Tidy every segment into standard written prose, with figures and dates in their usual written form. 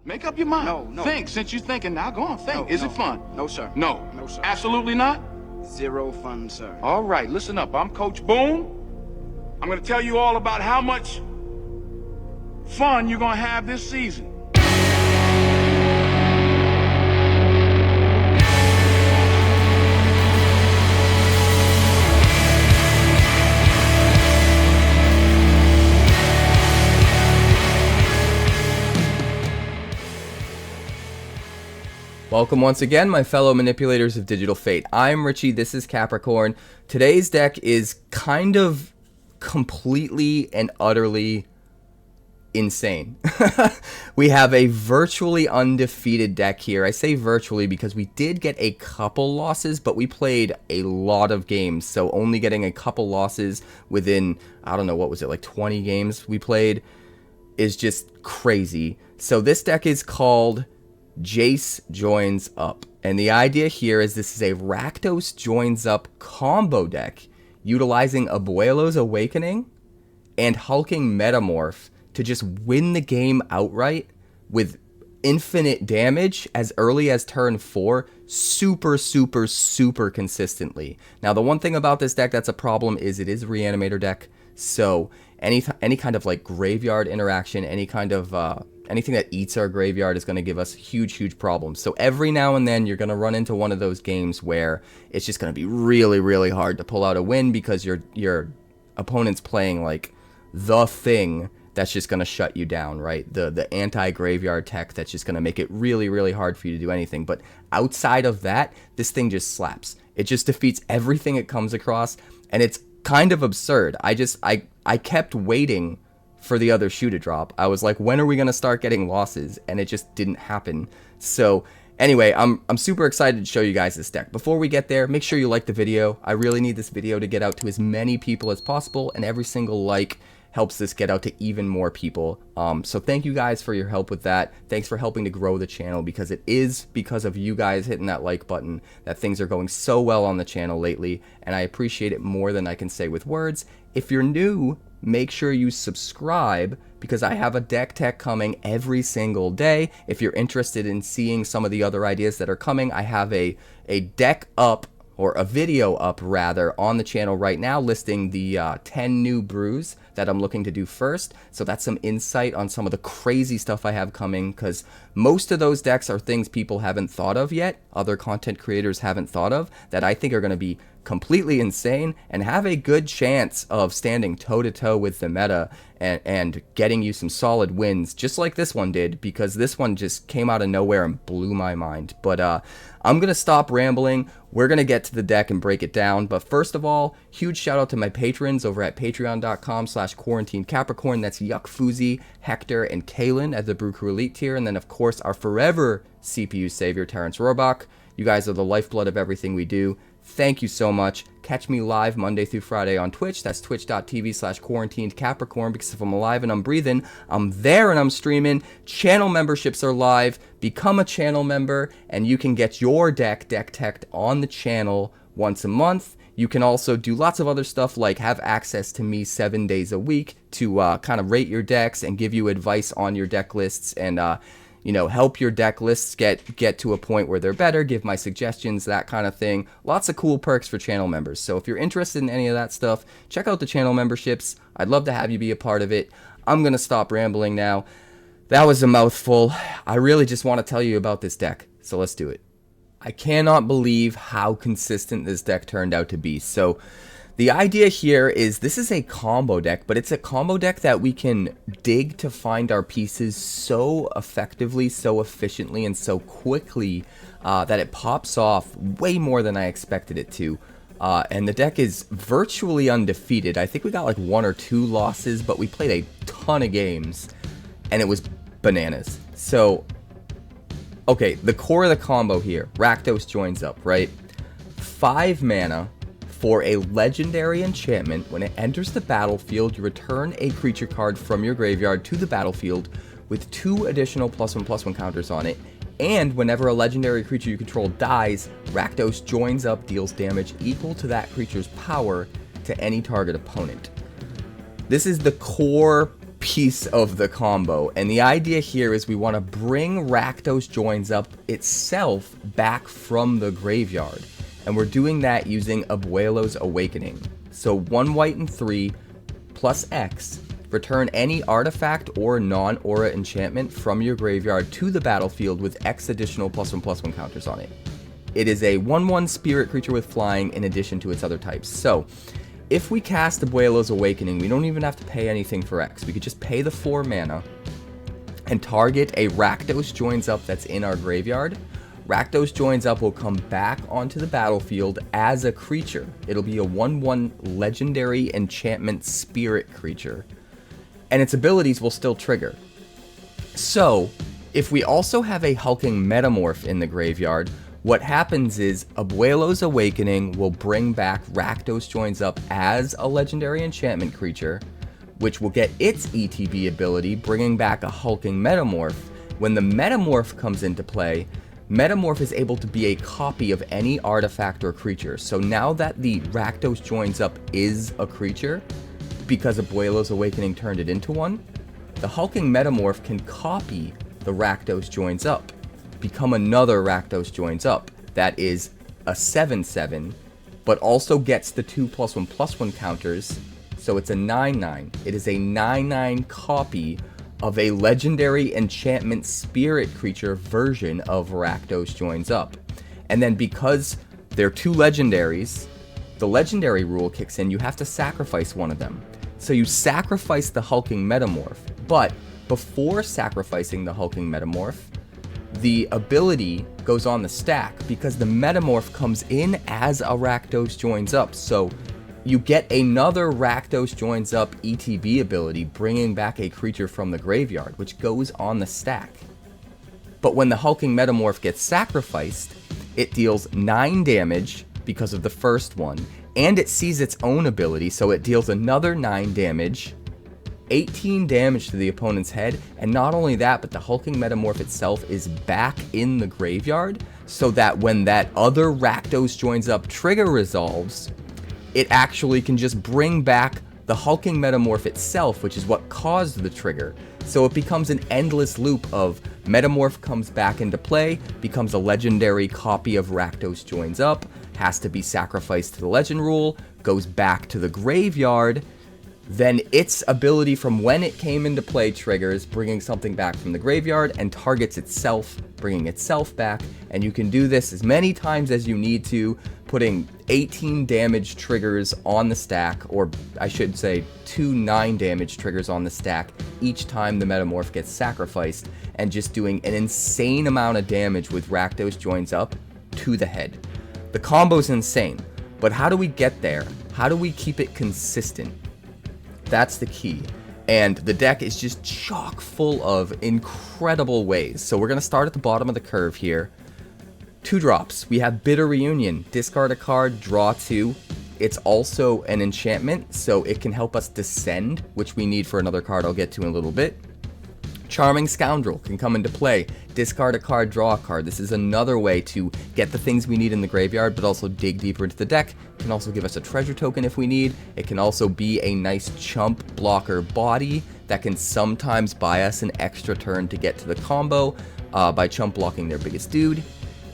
Make up your mind. No. Think. Since you're thinking now, go on, think. Is it fun? No, sir. No. No, sir. Absolutely not? Zero fun, sir. All right, listen up. I'm Coach Boone. I'm going to tell you all about how much fun you're going to have this season. Welcome once again, my fellow manipulators of digital fate. I'm Richie, this is Capricorn. Today's deck is kind of completely and utterly insane. We have a virtually undefeated deck here. I say virtually because we did get a couple losses, but we played a lot of games. So only getting a couple losses within, I don't know, what was it, like 20 games we played is just crazy. So this deck is called Jace Joins Up, and the idea here is this is a Rakdos Joins Up combo deck utilizing Abuelo's Awakening and Hulking Metamorph to just win the game outright with infinite damage as early as turn 4 super consistently. Now the one thing about this deck that's a problem is it is a reanimator deck, so any kind of like graveyard interaction, any kind of anything that eats our graveyard is going to give us huge problems. So every now and then you're going to run into one of those games where it's just going to be really hard to pull out a win because your opponent's playing like the thing that's just going to shut you down, right? The anti-graveyard tech that's just going to make it really hard for you to do anything. But outside of that, this thing just slaps. It just defeats everything it comes across, and it's kind of absurd. I kept waiting for the other shoe to drop. I was like, when are we going to start getting losses? And it just didn't happen. So anyway, I'm super excited to show you guys this deck. Before we get there, make sure you like the video. I really need this video to get out to as many people as possible, and every single like helps this get out to even more people. So thank you guys for your help with that. Thanks for helping to grow the channel, because it is because of you guys hitting that like button that things are going so well on the channel lately, and I appreciate it more than I can say with words. If you're new, make sure you subscribe, because I have a deck tech coming every single day. If you're interested in seeing some of the other ideas that are coming, I have a deck up, or a video up rather, on the channel right now listing the 10 new brews that I'm looking to do first. So that's some insight on some of the crazy stuff I have coming, because most of those decks are things people haven't thought of yet, other content creators haven't thought of, that I think are going to be completely insane and have a good chance of standing toe-to-toe with the meta and getting you some solid wins, just like this one did, because this one just came out of nowhere and blew my mind. But I'm going to stop rambling. We're going to get to the deck and break it down. But first of all, huge shout out to my patrons over at patreon.com/quarantinecapricorn. That's Yuck Hector, and Kaylin at the Brew Crew Elite tier. And then, of course, our forever CPU savior, Terrence Rohrbach. You guys are the lifeblood of everything we do. Thank you so much. Catch me live Monday through Friday on Twitch. That's twitch.tv/quarantinecapricorn, because if I'm alive and I'm breathing, I'm there and I'm streaming. Channel memberships are live. Become a channel member and you can get your deck teched on the channel once a month. You can also do lots of other stuff, like have access to me 7 days a week to kind of rate your decks and give you advice on your deck lists, and you know, help your deck lists get to a point where they're better, give my suggestions, that kind of thing. Lots of cool perks for channel members. So if you're interested in any of that stuff, check out the channel memberships. I'd love to have you be a part of it. I'm going to stop rambling now. That was a mouthful. I really just want to tell you about this deck, so let's do it. I cannot believe how consistent this deck turned out to be. So the idea here is this is a combo deck, but it's a combo deck that we can dig to find our pieces so effectively, so efficiently, and so quickly that it pops off way more than I expected it to. And the deck is virtually undefeated. I think we got like 1 or 2 losses, but we played a ton of games, and it was bananas. So, okay, the core of the combo here, Rakdos Joins Up, right? 5 mana. For a legendary enchantment, when it enters the battlefield, you return a creature card from your graveyard to the battlefield with 2 additional +1/+1 counters on it. And whenever a legendary creature you control dies, Rakdos Joins Up deals damage equal to that creature's power to any target opponent. This is the core piece of the combo. And the idea here is we want to bring Rakdos Joins Up itself back from the graveyard. And we're doing that using Abuelo's Awakening. So 1 white and 3 plus X. Return any artifact or non-aura enchantment from your graveyard to the battlefield with X additional +1/+1 counters on it. It is a 1/1 spirit creature with flying in addition to its other types. So, if we cast Abuelo's Awakening, we don't even have to pay anything for X. We could just pay the 4 mana and target a Rakdos Joins Up that's in our graveyard. Rakdos Joins Up will come back onto the battlefield as a creature. It'll be a 1/1 legendary enchantment spirit creature. And its abilities will still trigger. So, if we also have a Hulking Metamorph in the graveyard, what happens is Abuelo's Awakening will bring back Rakdos Joins Up as a legendary enchantment creature, which will get its ETB ability, bringing back a Hulking Metamorph. When the Metamorph comes into play, Metamorph is able to be a copy of any artifact or creature. So now that the Rakdos Joins Up is a creature, because Abuelo's Awakening turned it into one, the Hulking Metamorph can copy the Rakdos Joins Up, become another Rakdos Joins Up. That is a 7/7, but also gets the 2 +1/+1 counters, so it's a 9/9. It is a 9/9 copy of a legendary enchantment spirit creature version of Rakdos Joins Up. And then because they're 2 legendaries, the legendary rule kicks in. You have to sacrifice one of them. So you sacrifice the Hulking Metamorph, but before sacrificing the Hulking Metamorph, the ability goes on the stack because the Metamorph comes in as a Rakdos Joins Up. So you get another Rakdos Joins Up ETB ability, bringing back a creature from the graveyard, which goes on the stack. But when the Hulking Metamorph gets sacrificed, it deals 9 damage because of the first one, and it sees its own ability, so it deals another 9 damage, 18 damage to the opponent's head, and not only that, but the Hulking Metamorph itself is back in the graveyard, so that when that other Rakdos Joins Up trigger resolves, it actually can just bring back the Hulking Metamorph itself, which is what caused the trigger. So it becomes an endless loop of Metamorph comes back into play, becomes a legendary copy of Rakdos Joins Up, has to be sacrificed to the legend rule, goes back to the graveyard, then its ability from when it came into play triggers, bringing something back from the graveyard, and targets itself, bringing itself back. And you can do this as many times as you need to, putting 18 damage triggers on the stack, or I should say 2 9 damage triggers on the stack each time the Metamorph gets sacrificed, and just doing an insane amount of damage with Rakdos Joins Up to the head. The combo's insane, but how do we get there? How do we keep it consistent? That's the key. And the deck is just chock full of incredible ways. So we're going to start at the bottom of the curve here. 2 drops. We have Bitter Reunion. Discard a card, draw 2. It's also an enchantment, so it can help us descend, which we need for another card I'll get to in a little bit. Charming Scoundrel can come into play. Discard a card, draw a card. This is another way to get the things we need in the graveyard, but also dig deeper into the deck. It can also give us a treasure token if we need. It can also be a nice chump blocker body that can sometimes buy us an extra turn to get to the combo by chump blocking their biggest dude.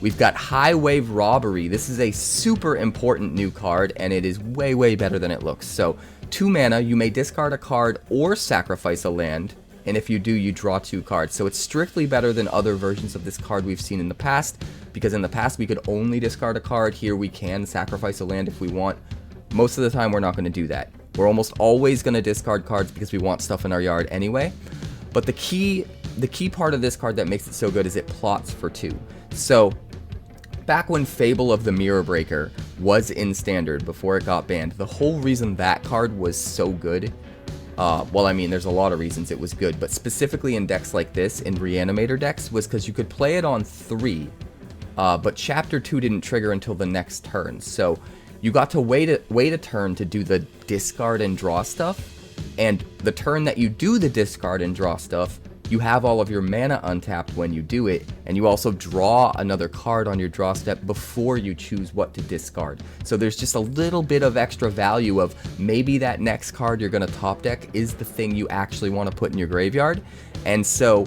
We've got Highway Robbery. This is a super important new card, and it is way, way better than it looks. So 2 mana, you may discard a card or sacrifice a land, and if you do, you draw 2 cards. So it's strictly better than other versions of this card we've seen in the past, because in the past we could only discard a card. Here we can sacrifice a land if we want. Most of the time we're not going to do that. We're almost always going to discard cards because we want stuff in our yard anyway. But the key part of this card that makes it so good is it plots for 2. So back when Fable of the Mirror Breaker was in Standard before it got banned, the whole reason that card was so good, well, I mean, there's a lot of reasons it was good, but specifically in decks like this, in Reanimator decks, was because you could play it on 3, but Chapter 2 didn't trigger until the next turn. So you got to wait a turn to do the discard and draw stuff, and the turn that you do the discard and draw stuff, you have all of your mana untapped when you do it, and you also draw another card on your draw step before you choose what to discard. So there's just a little bit of extra value of maybe that next card you're going to top deck is the thing you actually want to put in your graveyard. And so,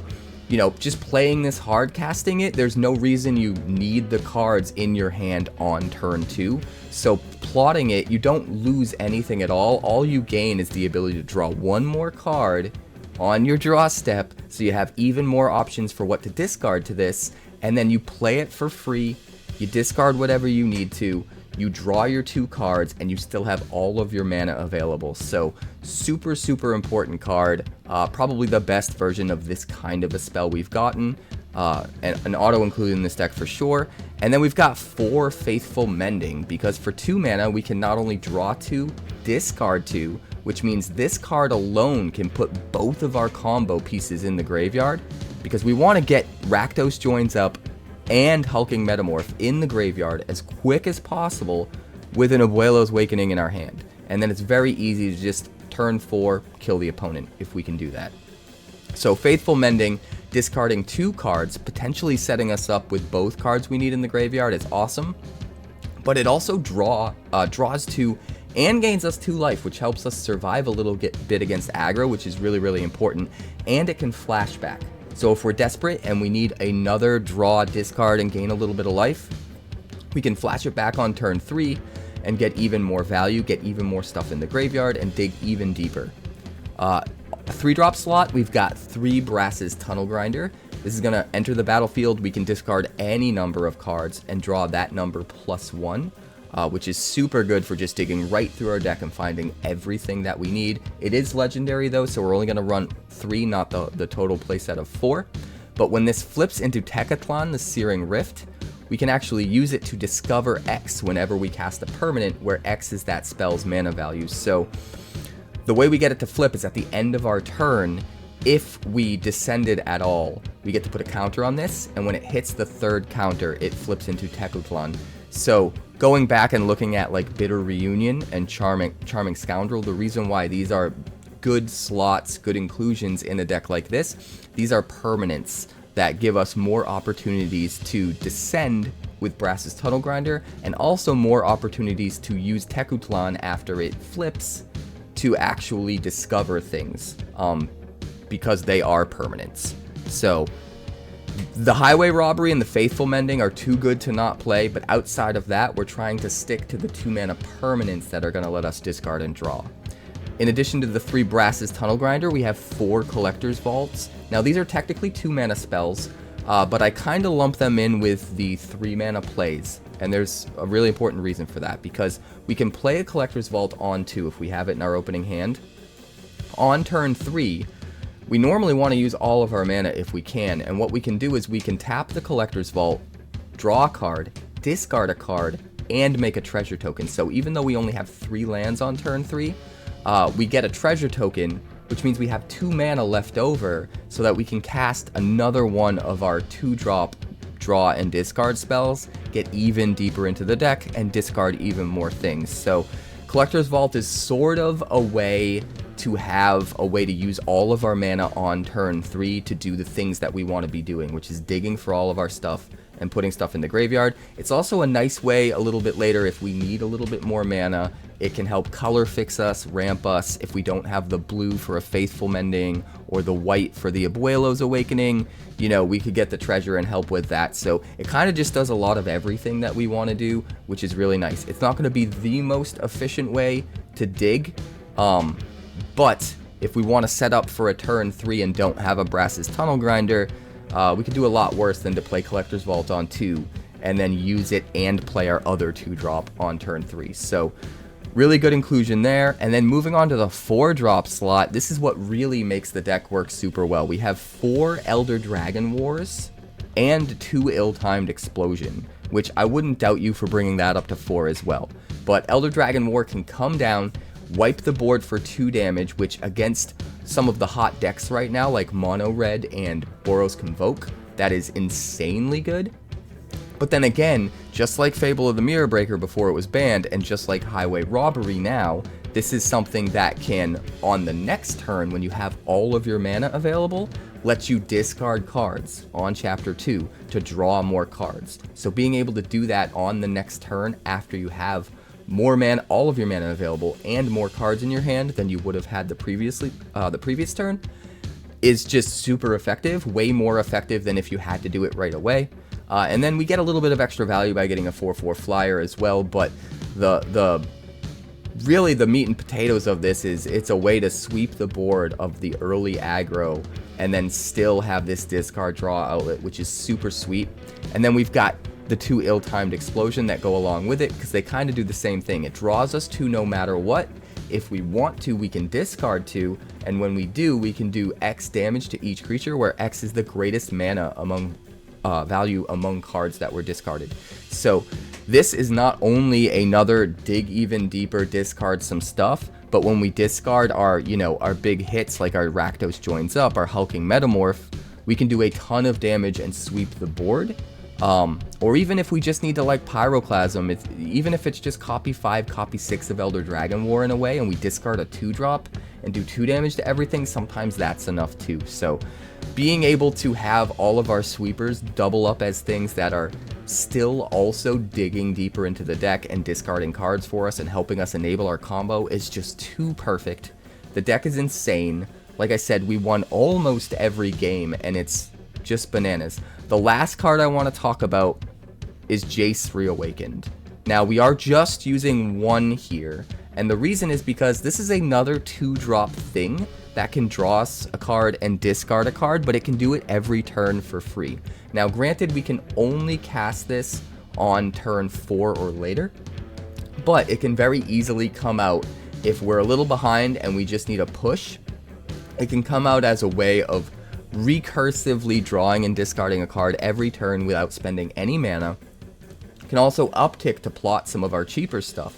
you know, just playing this hard, casting it, there's no reason you need the cards in your hand on turn 2. So plotting it, you don't lose anything at all. All you gain is the ability to draw one more card on your draw step, so you have even more options for what to discard to this, and then you play it for free, you discard whatever you need to, you draw your 2 cards, and you still have all of your mana available. So super, super important card, probably the best version of this kind of a spell we've gotten, and an auto included in this deck for sure. And then we've got 4 Faithful Mending, because for 2 mana we can not only draw 2, discard 2, which means this card alone can put both of our combo pieces in the graveyard, because we want to get Rakdos Joins Up and Hulking Metamorph in the graveyard as quick as possible with an 𝐵 Awakening in our hand. And then it's very easy to just turn 4, kill the opponent if we can do that. So Faithful Mending, discarding 2 cards, potentially setting us up with both cards we need in the graveyard is awesome. But it also draws 2 and gains us 2 life, which helps us survive a little bit against aggro, which is really, really important. And it can flashback. So if we're desperate and we need another draw, discard, and gain a little bit of life, we can flash it back on turn 3 and get even more value, get even more stuff in the graveyard, and dig even deeper. A 3-drop slot, we've got 3 Brass's Tunnel Grinder. This is going to enter the battlefield. We can discard any number of cards and draw that number +1. Which is super good for just digging right through our deck and finding everything that we need. It is legendary though, so we're only going to run 3, not the total playset of 4. But when this flips into 𝑇ℎ𝑒𝑟𝑟𝑎𝑛, the Searing Rift, we can actually use it to discover X whenever we cast a permanent, where X is that spell's mana value. So the way we get it to flip is at the end of our turn. If we descended at all, we get to put a counter on this, and when it hits the 3rd counter, it flips into 𝑇ℎ𝑒𝑟𝑟𝑎𝑛. So going back and looking at like Bitter Reunion and Charming Scoundrel, the reason why these are good slots, good inclusions in a deck like this, these are permanents that give us more opportunities to descend with Brass's Tunnel Grinder, and also more opportunities to use 𝑇ℎ𝑒𝑟𝑟𝑎𝑛 after it flips to actually discover things, because they are permanents. So the Highway Robbery and the Faithful Mending are too good to not play, but outside of that, we're trying to stick to the 2 mana permanents that are going to let us discard and draw. In addition to the 3 Brass's Tunnel Grinder, we have 4 Collector's Vaults. Now these are technically 2 mana spells, but I kind of lump them in with the 3 mana plays. And there's a really important reason for that, because we can play a Collector's Vault on 2 if we have it in our opening hand. On turn 3, we normally want to use all of our mana if we can, and what we can do is we can tap the Collector's Vault, draw a card, discard a card, and make a treasure token. So even though we only have 3 lands on turn 3, we get a treasure token, which means we have 2 mana left over so that we can cast another one of our 2-drop draw and discard spells, get even deeper into the deck, and discard even more things. So Collector's Vault is sort of a way to have a way to use all of our mana on turn 3 to do the things that we want to be doing, which is digging for all of our stuff and putting stuff in the graveyard. It's also a nice way a little bit later, if we need a little bit more mana, it can help color fix us, ramp us. If we don't have the blue for a Faithful Mending or the white for the 𝐵 Awakening, you know, we could get the treasure and help with that. So it kind of just does a lot of everything that we want to do, which is really nice. It's not going to be the most efficient way to dig, but if we want to set up for a turn 3 and don't have a Brass's Tunnel Grinder, we could do a lot worse than to play Collector's Vault on 2 and then use it and play our other 2-drop on turn 3. So really good inclusion there. And then moving on to the 4-drop slot, this is what really makes the deck work super well. We have 4 Elder Dragon Wars and 2 Ill-Timed Explosion, which I wouldn't doubt you for bringing that up to 4 as well. But Elder Dragon War can come down, wipe the board for 2 damage, which against some of the hot decks right now, like Mono Red and Boros Convoke, that is insanely good. But then again, just like Fable of the Mirror Breaker before it was banned, and just like Highway Robbery now, this is something that can, on the next turn, when you have all of your mana available, lets you discard cards on Chapter 2 to draw more cards. So being able to do that on the next turn after you have more mana, all of your mana available, and more cards in your hand than you would have had the previous turn, is just super effective, way more effective than if you had to do it right away. And then we get a little bit of extra value by getting a 4/4 flyer as well, but really the meat and potatoes of this is it's a way to sweep the board of the early aggro and then still have this discard draw outlet, which is super sweet. And then we've got the 2 ill-timed explosion that go along with it, because they kind of do the same thing. It draws us 2 no matter what. If we want to, we can discard 2, and when we do, we can do X damage to each creature, where X is the greatest mana among value among cards that were discarded. So this is not only another dig even deeper, discard some stuff, but when we discard our, our big hits like our Rakdos Joins Up, our Hulking Metamorph, we can do a ton of damage and sweep the board. Or even if we just need to like Pyroclasm, even if it's just copy 5, copy 6 of Elder Dragon War in a way, and we discard a 2-drop and do 2 damage to everything, sometimes that's enough too. So being able to have all of our sweepers double up as things that are still also digging deeper into the deck and discarding cards for us and helping us enable our combo is just too perfect. The deck is insane. Like I said, we won almost every game, and it's just bananas. The last card I want to talk about is Jace Reawakened. Now, we are just using 1 here, and the reason is because this is another 2-drop thing that can draw us a card and discard a card, but it can do it every turn for free. Now, granted, we can only cast this on turn 4 or later, but it can very easily come out if we're a little behind and we just need a push. It can come out as a way of recursively drawing and discarding a card every turn without spending any mana. It can also uptick to plot some of our cheaper stuff.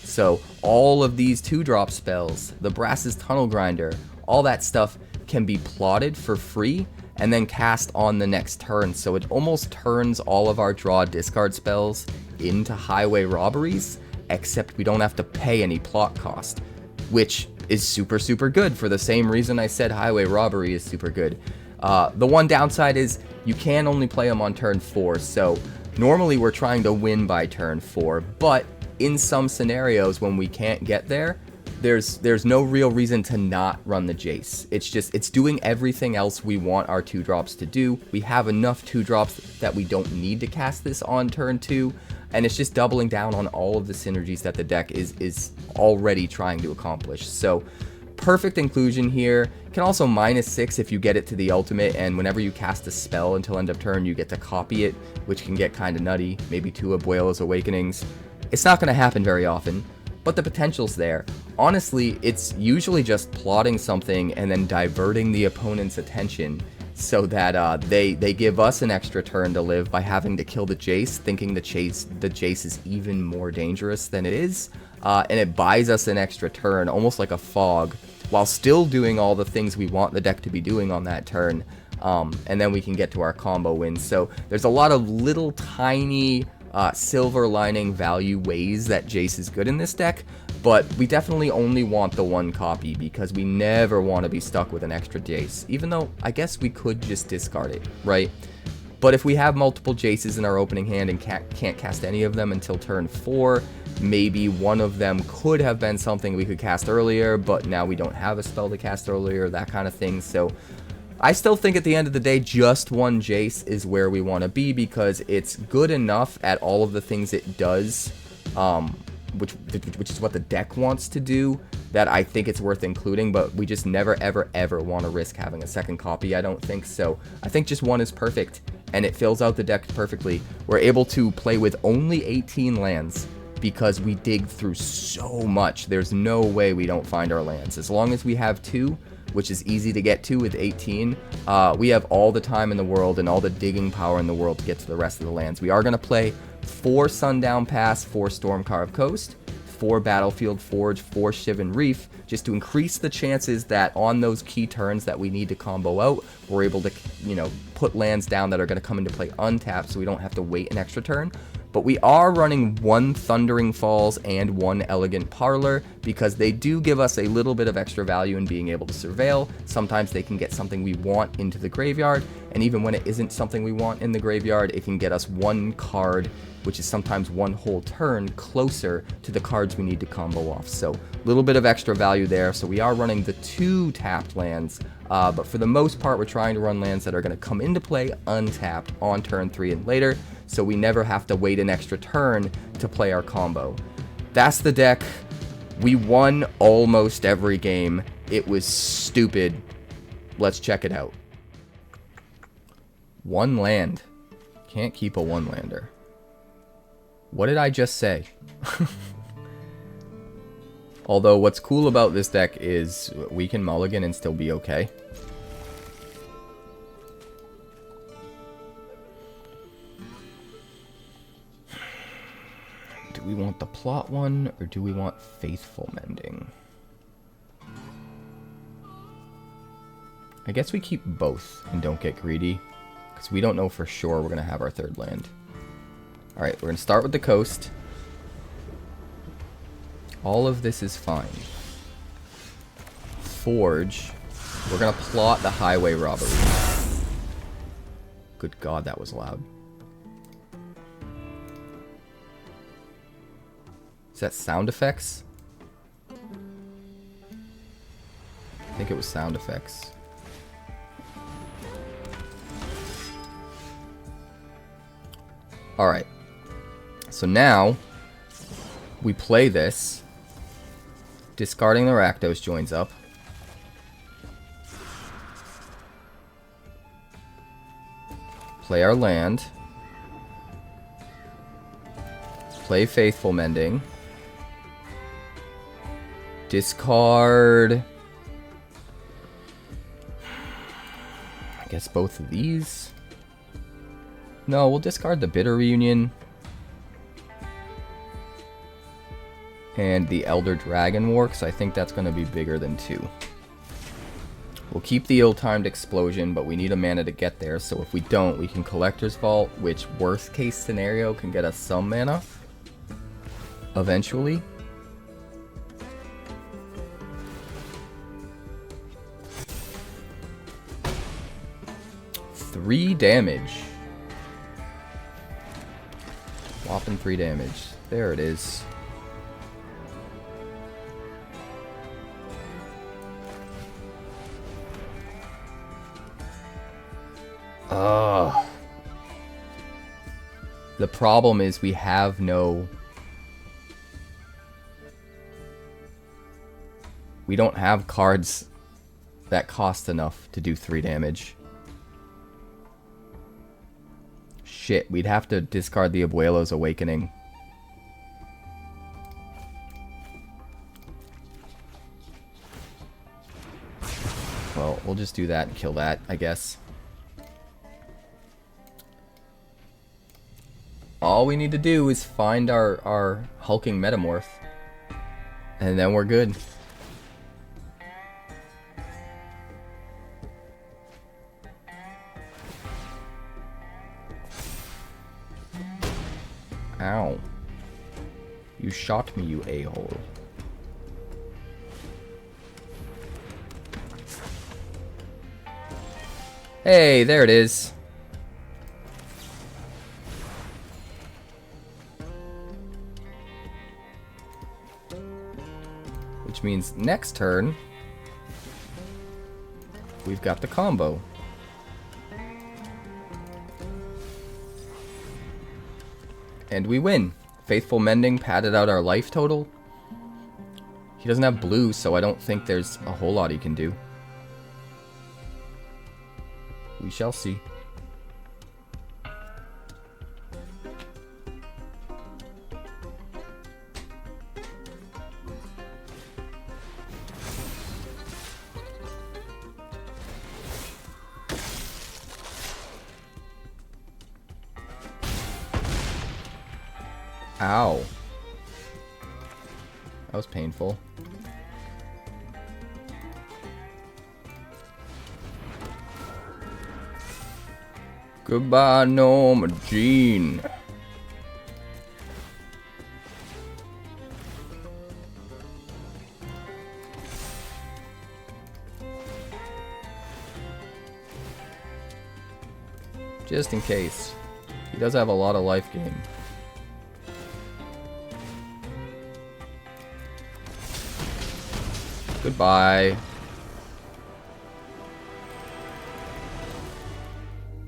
So all of these 2-drop spells, the Brass's Tunnel Grinder, all that stuff can be plotted for free and then cast on the next turn. So it almost turns all of our draw discard spells into Highway Robberies, except we don't have to pay any plot cost, which is super, super good for the same reason I said Highway Robbery is super good. The one downside is you can only play them on turn 4, so normally we're trying to win by turn 4, but in some scenarios when we can't get there, there's no real reason to not run the Jace. It's doing everything else we want our 2-drops to do. We have enough 2-drops that we don't need to cast this on turn 2, and it's just doubling down on all of the synergies that the deck is already trying to accomplish. So perfect inclusion here. Can also -6 if you get it to the ultimate, and whenever you cast a spell until end of turn, you get to copy it, which can get kind of nutty. Maybe 2 Abuela's Awakenings. It's not going to happen very often, but the potential's there. Honestly, it's usually just plotting something and then diverting the opponent's attention so that they give us an extra turn to live by having to kill the Jace, thinking the Jace is even more dangerous than it is, and it buys us an extra turn, almost like a fog, while still doing all the things we want the deck to be doing on that turn, and then we can get to our combo wins. So there's a lot of little tiny silver lining value ways that Jace is good in this deck, but we definitely only want the 1 copy because we never want to be stuck with an extra Jace, even though I guess we could just discard it, right? But if we have multiple Jaces in our opening hand and can't cast any of them until turn 4, maybe one of them could have been something we could cast earlier, but now we don't have a spell to cast earlier, that kind of thing. So I still think at the end of the day, just 1 Jace is where we want to be because it's good enough at all of the things it does, which is what the deck wants to do, that I think it's worth including, but we just never, ever, ever want to risk having a second copy, I don't think. So I think just 1 is perfect, and it fills out the deck perfectly. We're able to play with only 18 lands because we dig through so much. There's no way we don't find our lands. As long as we have 2, which is easy to get to with 18, we have all the time in the world and all the digging power in the world to get to the rest of the lands. We are going to play 4 Sundown Pass, 4 Stormcarved Coast, 4 Battlefield Forge, 4 Shivan Reef, just to increase the chances that on those key turns that we need to combo out, we're able to, put lands down that are going to come into play untapped so we don't have to wait an extra turn. but we are running 1 Thundering Falls and 1 Elegant Parlor because they do give us a little bit of extra value in being able to surveil. Sometimes they can get something we want into the graveyard, and even when it isn't something we want in the graveyard, it can get us 1 card, which is sometimes 1 whole turn, closer to the cards we need to combo off. So a little bit of extra value there. So we are running the 2 tapped lands, but for the most part, we're trying to run lands that are going to come into play untapped on turn 3 and later, so we never have to wait an extra turn to play our combo. That's the deck. We won almost every game. It was stupid. Let's check it out. 1 land. Can't keep a 1-lander. What did I just say? Although what's cool about this deck is we can mulligan and still be okay. Do we want the plot one, or do we want Faithful Mending? I guess we keep both and don't get greedy, because we don't know for sure we're going to have our 3rd land. Alright, we're going to start with the coast. All of this is fine. Forge. We're going to plot the Highway Robbery. Good God, that was loud. Is that sound effects? I think it was sound effects. Alright. So now, we play this, discarding the Rakdos Joins Up. Play our land. Play Faithful Mending. Discard, I guess, both of these. No, we'll discard the Bitter Reunion. And the Elder Dragon War, because I think that's going to be bigger than 2. We'll keep the Ill-Timed Explosion, but we need a mana to get there, so if we don't, we can Collector's Vault, which, worst case scenario, can get us some mana. Eventually. Three damage. Whopping 3 damage. There it is. Ugh. The problem is we have no... We don't have cards that cost enough to do 3 damage. Shit, we'd have to discard the Abuelo's Awakening. Well, we'll just do that and kill that, I guess. All we need to do is find our Hulking Metamorph. And then we're good. Ow. You shot me, you a-hole. Hey, there it is. Which means next turn, we've got the combo. And we win. Faithful Mending padded out our life total. He doesn't have blue, so I don't think there's a whole lot he can do. We shall see. Ow. That was painful. Goodbye, Gnome Gene. Just in case. He does have a lot of life gain. Goodbye.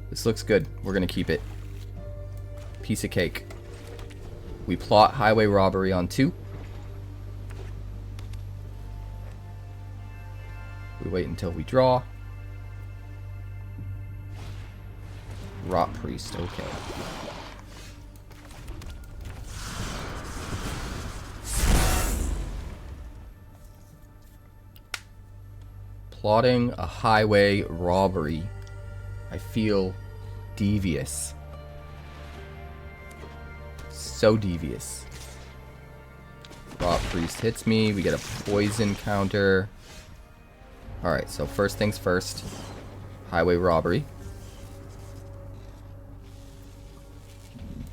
This looks good. We're gonna keep it. Piece of cake. We plot Highway Robbery on 2. We wait until we draw. Rot Priest, okay. Plotting a highway robbery. I feel devious. So devious. Rot Priest hits me. We get a poison counter. Alright, so first things first. Highway Robbery.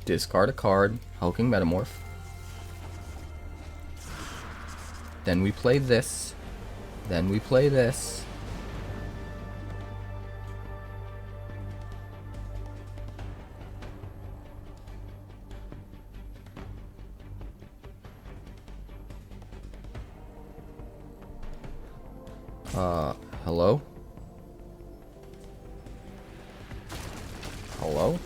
Discard a card. Hulking Metamorph. Then we play this. Then we play this. Hello? Hello?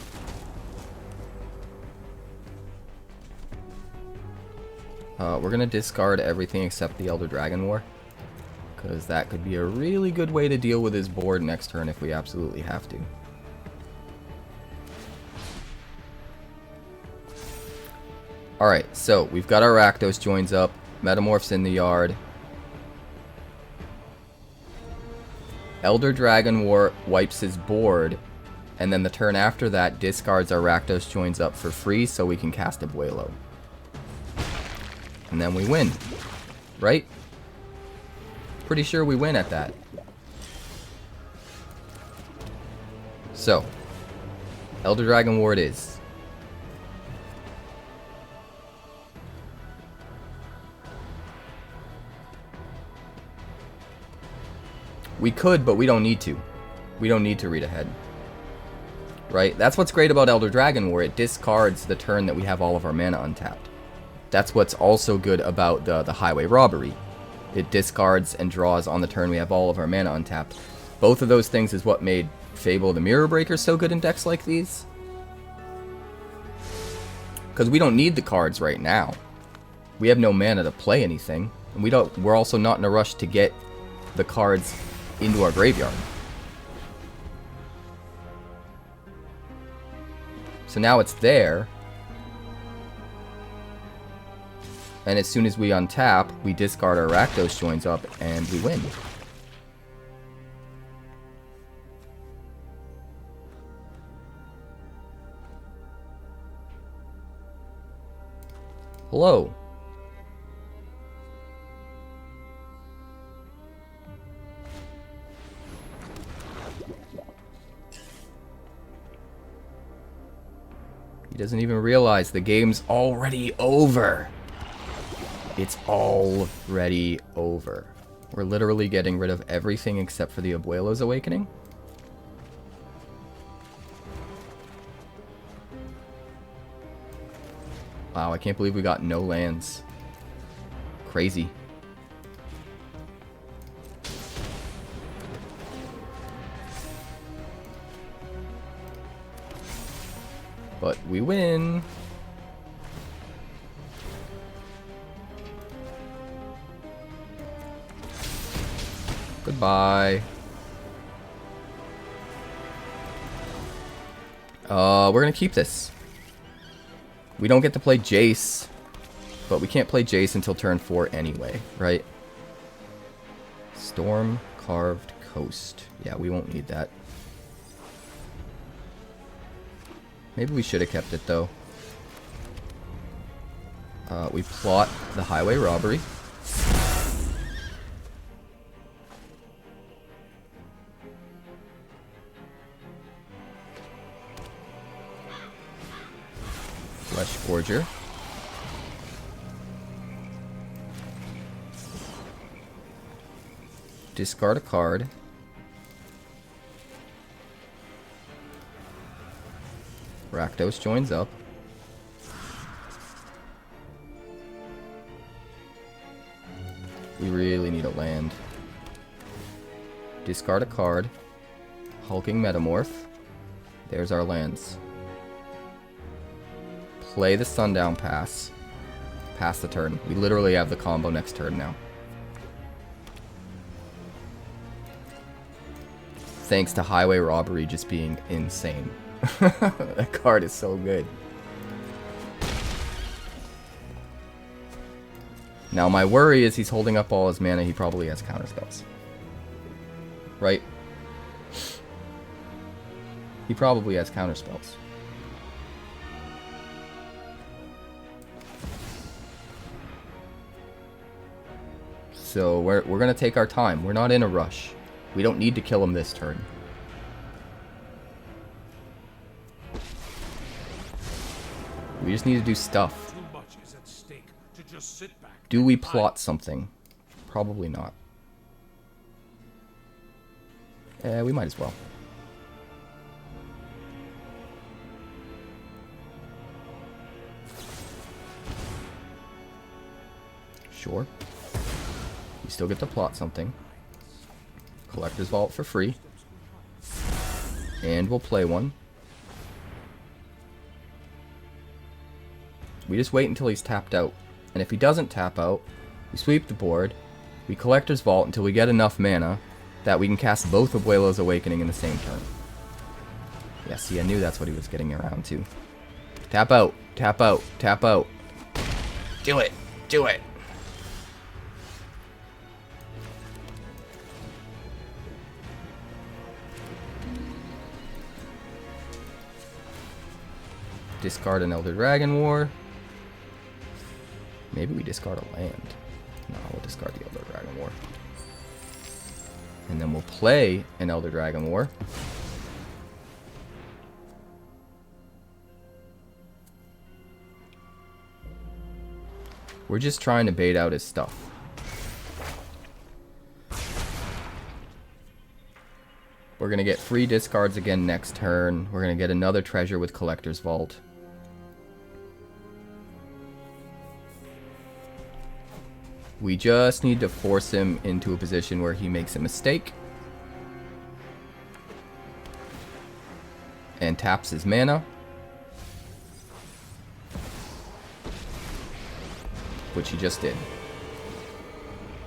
We're gonna discard everything except the Elder Dragon War, because that could be a really good way to deal with his board next turn if we absolutely have to. Alright, so we've got our Rakdos Joins Up, Metamorph's in the yard. Elder Dragon War wipes his board, and then the turn after that discards our Rakdos Joins Up for free so we can cast 𝐴 𝑇ℎ𝑒𝑟𝑟𝑎𝑛𝑐𝑒. And then we win. Right? Pretty sure we win at that. So, Elder Dragon War it is. We could, but we don't need to. We don't need to read ahead. Right? That's what's great about Elder Dragon War. It discards the turn that we have all of our mana untapped. That's what's also good about the Highway Robbery. It discards and draws on the turn we have all of our mana untapped. Both of those things is what made Fable the Mirror Breaker so good in decks like these. Because we don't need the cards right now. We have no mana to play anything. And we're also not in a rush to get the cards into our graveyard. So now it's there. And as soon as we untap, we discard our Rakdos Joins Up and we win. Hello. He doesn't even realize the game's already over. It's already over. We're literally getting rid of everything except for the Abuelo's Awakening. Wow, I can't believe we got no lands. Crazy. But we win. Goodbye. We're gonna keep this. We don't get to play Jace, but we can't play Jace until turn 4 anyway, right? Stormcarved Coast. Yeah, we won't need that. Maybe we should have kept it, though. We plot the Highway Robbery. Flesh Forger. Discard a card. Rakdos joins up. We really need a land. Discard a card. Hulking Metamorph. There's our lands. Play the Sundown Pass. Pass the turn. We literally have the combo next turn now. Thanks to Highway Robbery just being insane. That card is so good. Now my worry is he's holding up all his mana. He probably has counter spells. Right? He probably has counter spells. So we're gonna take our time. We're not in a rush. We don't need to kill him this turn. We just need to do stuff. Too much is at stake to just sit back. Do we plot something? Probably not. We might as well. Sure. You still get to plot something. Collector's Vault for free. And we'll play one. We just wait until he's tapped out. And if he doesn't tap out, we sweep the board. We Collector's Vault until we get enough mana that we can cast both of 𝐴 Awakening in the same turn. Yeah, see, I knew that's what he was getting around to. Tap out, tap out, tap out. Do it, do it. Discard an Elder Dragon War. Maybe we discard a land. No, we'll discard the Elder Dragon War. And then we'll play an Elder Dragon War. We're just trying to bait out his stuff. We're going to get free discards again next turn. We're going to get another treasure with Collector's Vault. We just need to force him into a position where he makes a mistake. And taps his mana. Which he just did.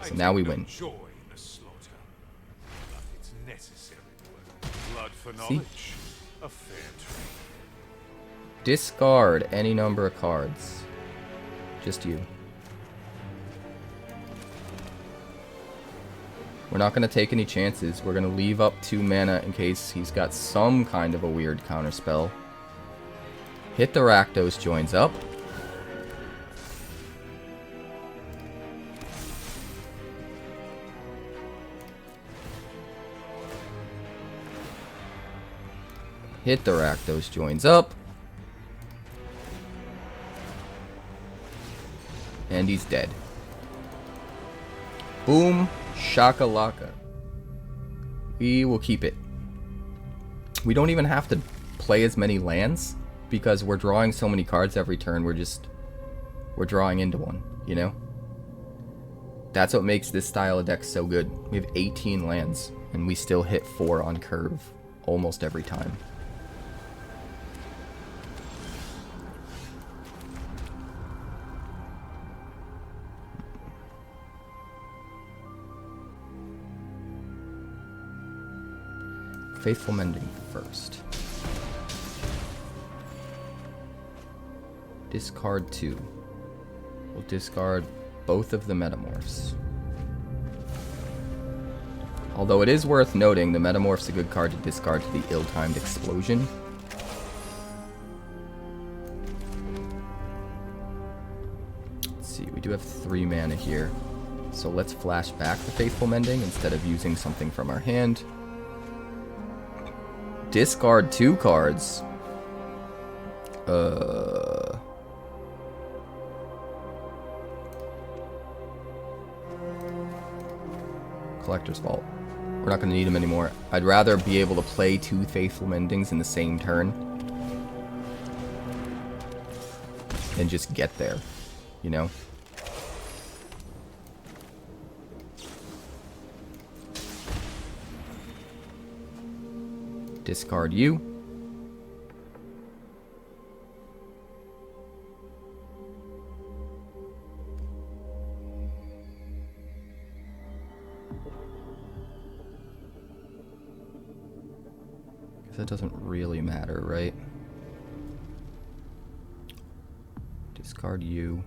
So now we win. Joy in the slaughter, but it's necessary work. Blood for See? knowledge, a fair trade. Discard any number of cards. Just you. We're not going to take any chances. We're going to leave up 2 mana in case he's got some kind of a weird counterspell. Hit the Rakdos Joins Up. Hit the Rakdos Joins Up. And he's dead. Boom. Shakalaka. We will keep it. We don't even have to play as many lands because we're drawing so many cards every turn. We're drawing into one, you know? That's what makes this style of deck so good. We have 18 lands and we still hit 4 on curve almost every time. Faithful Mending first. Discard 2. We'll discard both of the Metamorphs. Although it is worth noting, the Metamorph's a good card to discard to the ill-timed Explosion. Let's see, we do have 3 mana here. So let's flash back the Faithful Mending instead of using something from our hand. Discard 2 cards. Collector's Vault. We're not going to need them anymore. I'd rather be able to play 2 Faithful Mendings in the same turn. and just get there, you know? Discard you. Because that doesn't really matter, right? Discard you.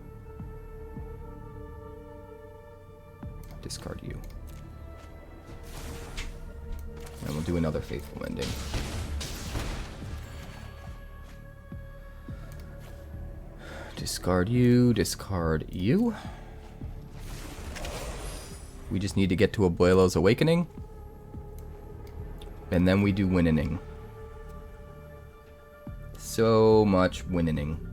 Discard you. And we'll do another Faithful Mending. Discard you, discard you. We just need to get to Abuelo's Awakening. And then we do winning. So much winning.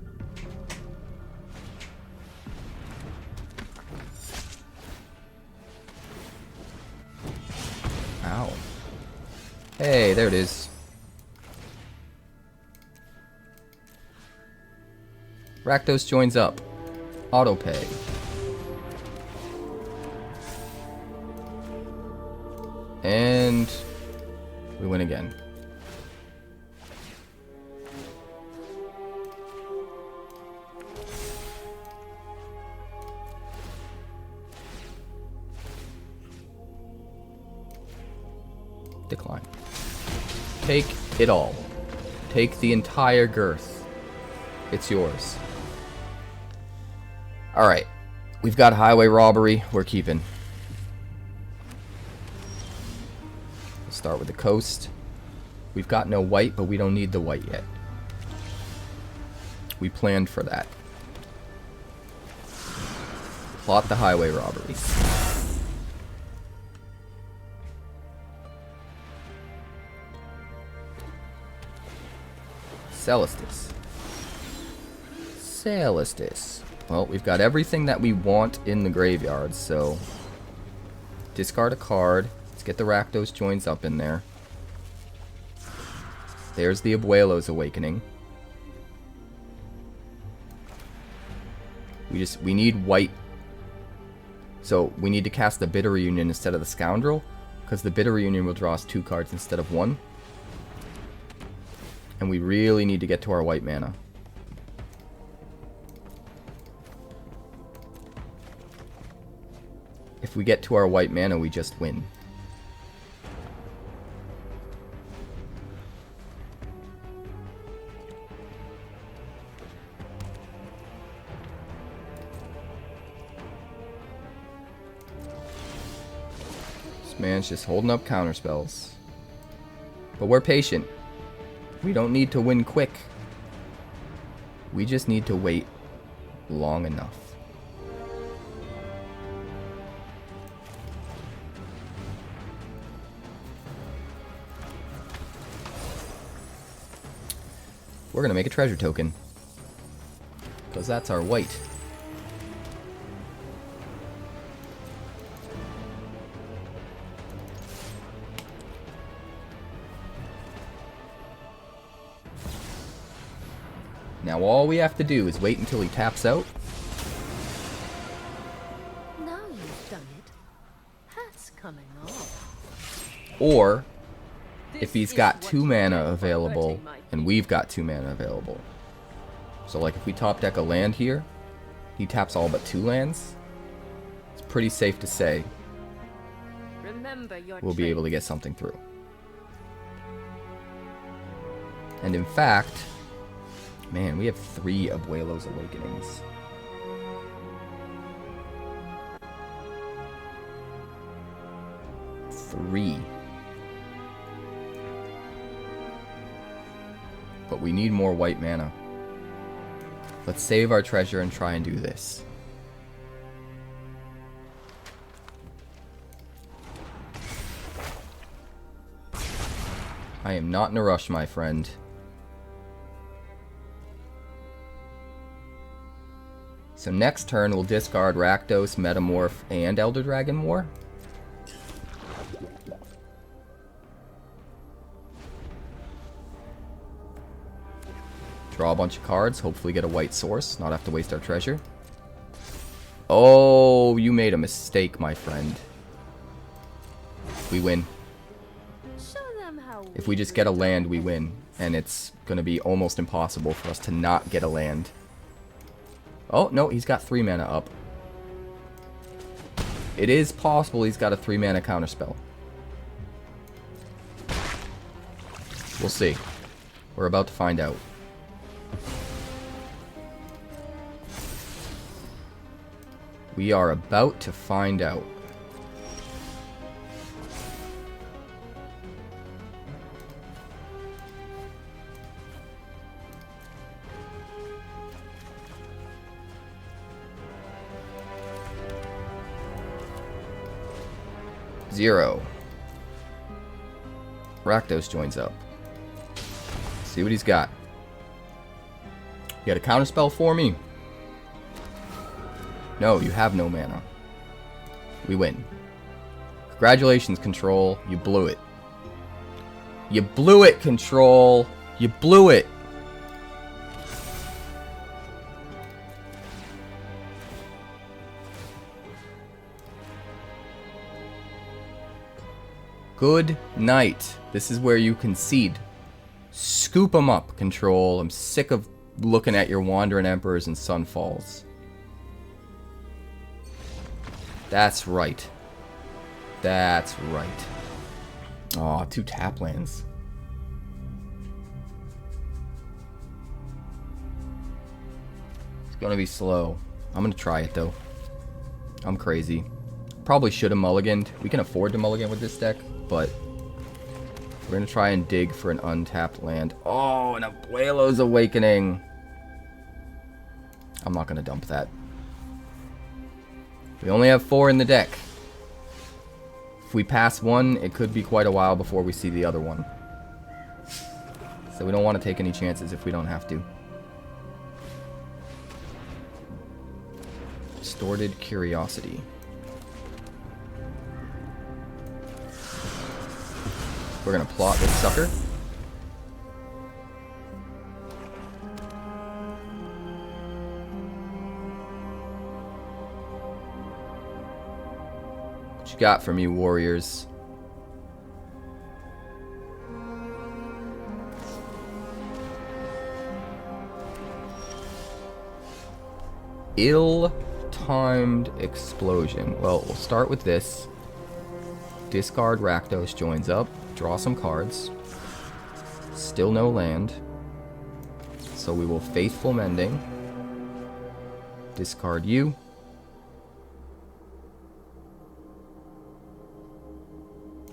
Ow. Hey, there it is. Rakdos Joins Up. Auto pay. And we win again. Decline. Take it all. Take the entire girth. It's yours. Alright. We've got Highway Robbery. We're keeping. We'll start with the coast. We've got no white, but we don't need the white yet. We planned for that. Plot the Highway Robbery. Celestis. Celestis. Well, we've got everything that we want in the graveyard, so discard a card. Let's get the Rakdos Joins Up in there. There's the Abuelo's Awakening. We need white. So we need to cast the Bitter Reunion instead of the Scoundrel, because the Bitter Reunion will draw us 2 cards instead of 1. And we really need to get to our white mana. If we get to our white mana, we just win. This man's just holding up counterspells. But we're patient. We don't need to win quick. We just need to wait long enough. We're gonna make a treasure token, because that's our white. Now all we have to do is wait until he taps out. Now you've done it. That's coming off. Or if he's got 2 mana available and we've got 2 mana available. So like if we top deck a land here, he taps all but 2 lands. It's pretty safe to say we'll be able to get something through. And in fact, man, we have 3 Abuelo's Awakenings. Three. But we need more white mana. Let's save our treasure and try and do this. I am not in a rush, my friend. So next turn we'll discard Rakdos, Metamorph, and Elder Dragon War. Draw a bunch of cards, hopefully get a white source, not have to waste our treasure. Oh, you made a mistake, my friend. We win. Show them how If we just get a land, we win. And it's going to be almost impossible for us to not get a land. Oh, no, he's got 3 mana up. It is possible he's got a 3 mana counterspell. We'll see. We're about to find out. We are about to find out. Zero. Rakdos joins up. See what he's got. You got a counterspell for me? No, you have no mana. We win. Congratulations, Control. You blew it. You blew it, Control. You blew it. Good night. This is where you concede. Scoop them up, Control. I'm sick of looking at your Wandering Emperors and Sunfalls. That's right. That's right. Aw, 2 tap lands. It's gonna be slow. I'm gonna try it though. I'm crazy. Probably should have mulliganed. We can afford to mulligan with this deck, but we're gonna try and dig for an untapped land. Oh, and Abuelo's Awakening. I'm not gonna dump that. We only have 4 in the deck. If we pass one, it could be quite a while before we see the other one. So we don't want to take any chances if we don't have to. Distorted Curiosity. We're gonna plot this sucker. What you got for me, warriors? Ill-timed explosion. Well, we'll start with this. Discard Rakdos Joins Up. Draw some cards. Still no land. So we will Faithful Mending. Discard you.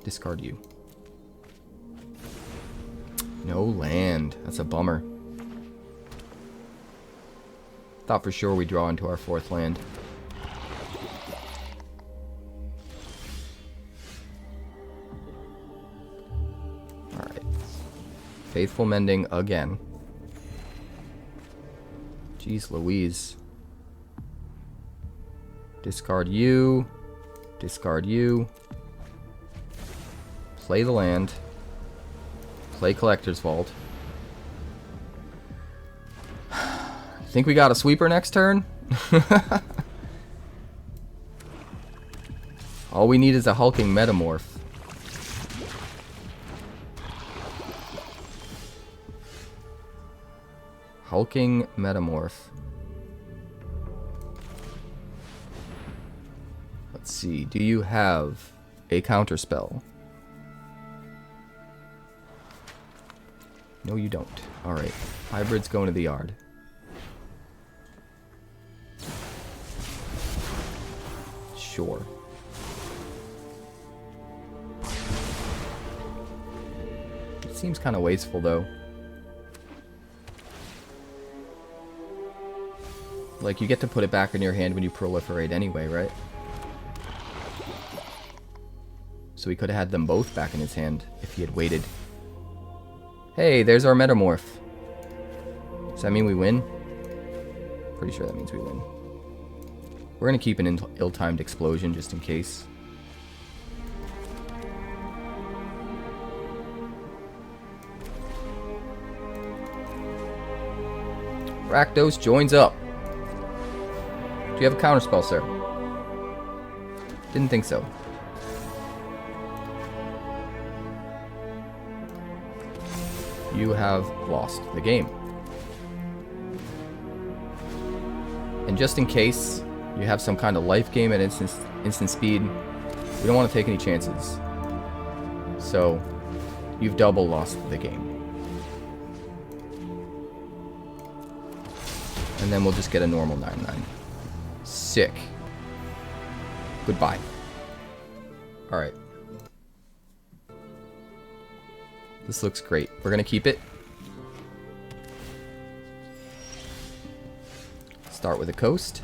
Discard you. No land. That's a bummer. Thought for sure we'd draw into our 4th land. Alright. Faithful Mending again. Jeez Louise. Discard you. Discard you. Play the land. Play Collector's Vault. Think we got a sweeper next turn? All we need is a Hulking Metamorph. Hulking Metamorph. Let's see. Do you have a counterspell? No, you don't. Alright. Hybrid's going to the yard. Sure. It seems kind of wasteful, though. Like, you get to put it back in your hand when you proliferate anyway, right? So he could have had them both back in his hand if he had waited. Hey, there's our Metamorph. Does that mean we win? Pretty sure that means we win. We're going to keep an ill-timed explosion just in case. Rakdos Joins Up. Do you have a counterspell, sir? Didn't think so. You have lost the game. And just in case you have some kind of life game at instant speed, we don't want to take any chances. So, you've double lost the game. And then we'll just get a normal 9/9. Sick. Goodbye. Alright. This looks great. We're gonna keep it. Start with a coast.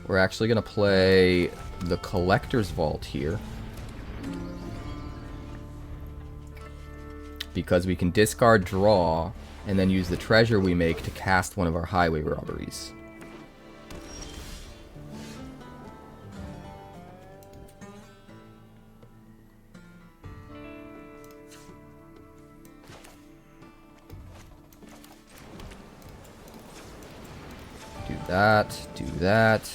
We're actually gonna play the Collector's Vault here, because we can discard, draw, and then use the treasure we make to cast one of our Highway Robberies. Do that, do that.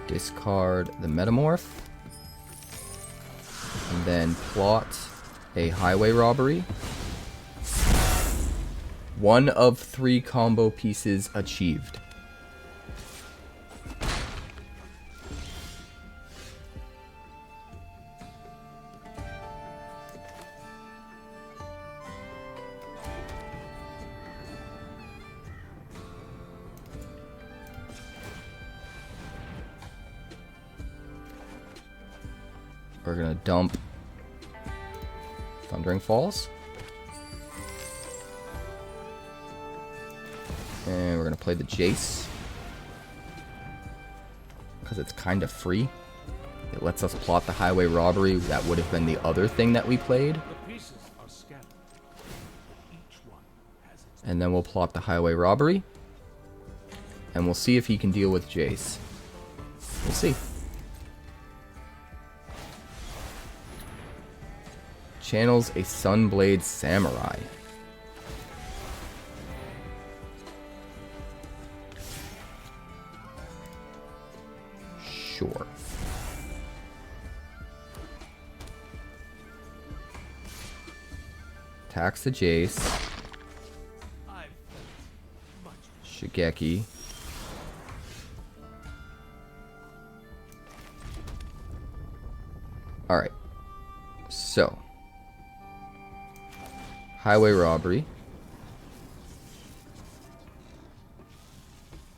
Discard the Metamorph. And then plot a Highway Robbery. 1 of 3 combo pieces achieved. We're gonna dump Thundering Falls. And we're gonna play the Jace, because it's kind of free. It lets us plot the Highway Robbery. That would have been the other thing that we played. And then we'll plot the Highway Robbery. And we'll see if he can deal with Jace. We'll see. Channels a Sunblade Samurai. Sure. Attacks the Jace. Shigeki. Alright. So. Highway Robbery.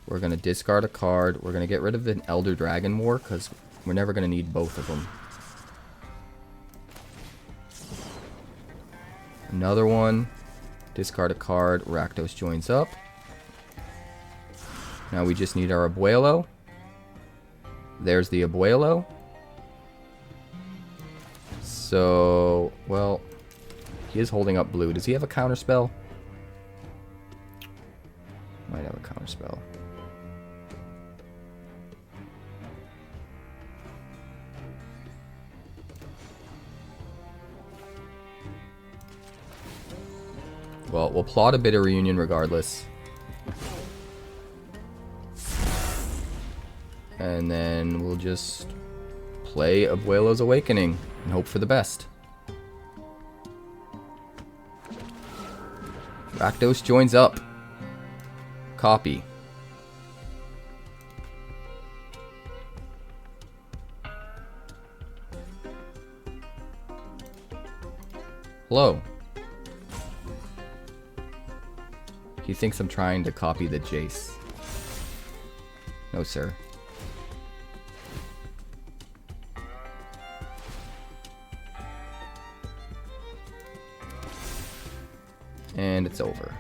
We're going to discard a card. We're going to get rid of an Elder Dragon War, because we're never going to need both of them. Another one. Discard a card. Rakdos Joins Up. Now we just need our Abuelo. There's the Abuelo. So, well, he is holding up blue. Does he have a counterspell? Might have a counterspell. Well, we'll plot a bit of reunion regardless. And then we'll just play Abuelo's Awakening and hope for the best. Rakdos Joins Up. Copy. Hello. He thinks I'm trying to copy the Jace. No, sir. And it's over.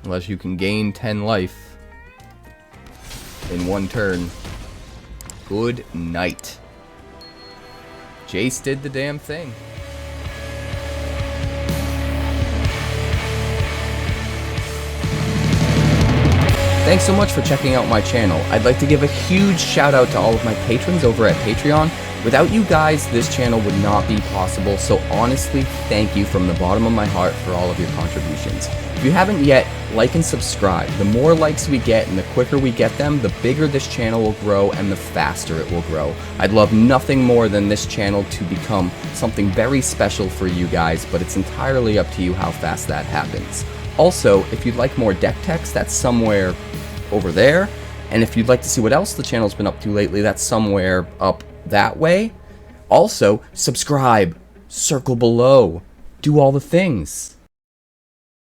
Unless you can gain 10 life in one turn. Good night. Jace did the damn thing. Thanks so much for checking out my channel. I'd like to give a huge shout out to all of my patrons over at Patreon. Without you guys, this channel would not be possible, so honestly, thank you from the bottom of my heart for all of your contributions. If you haven't yet, like and subscribe. The more likes we get and the quicker we get them, the bigger this channel will grow and the faster it will grow. I'd love nothing more than this channel to become something very special for you guys, but it's entirely up to you how fast that happens. Also, if you'd like more deck text, that's somewhere over there. And if you'd like to see what else the channel's been up to lately, that's somewhere up that way. Also, subscribe, circle below, do all the things.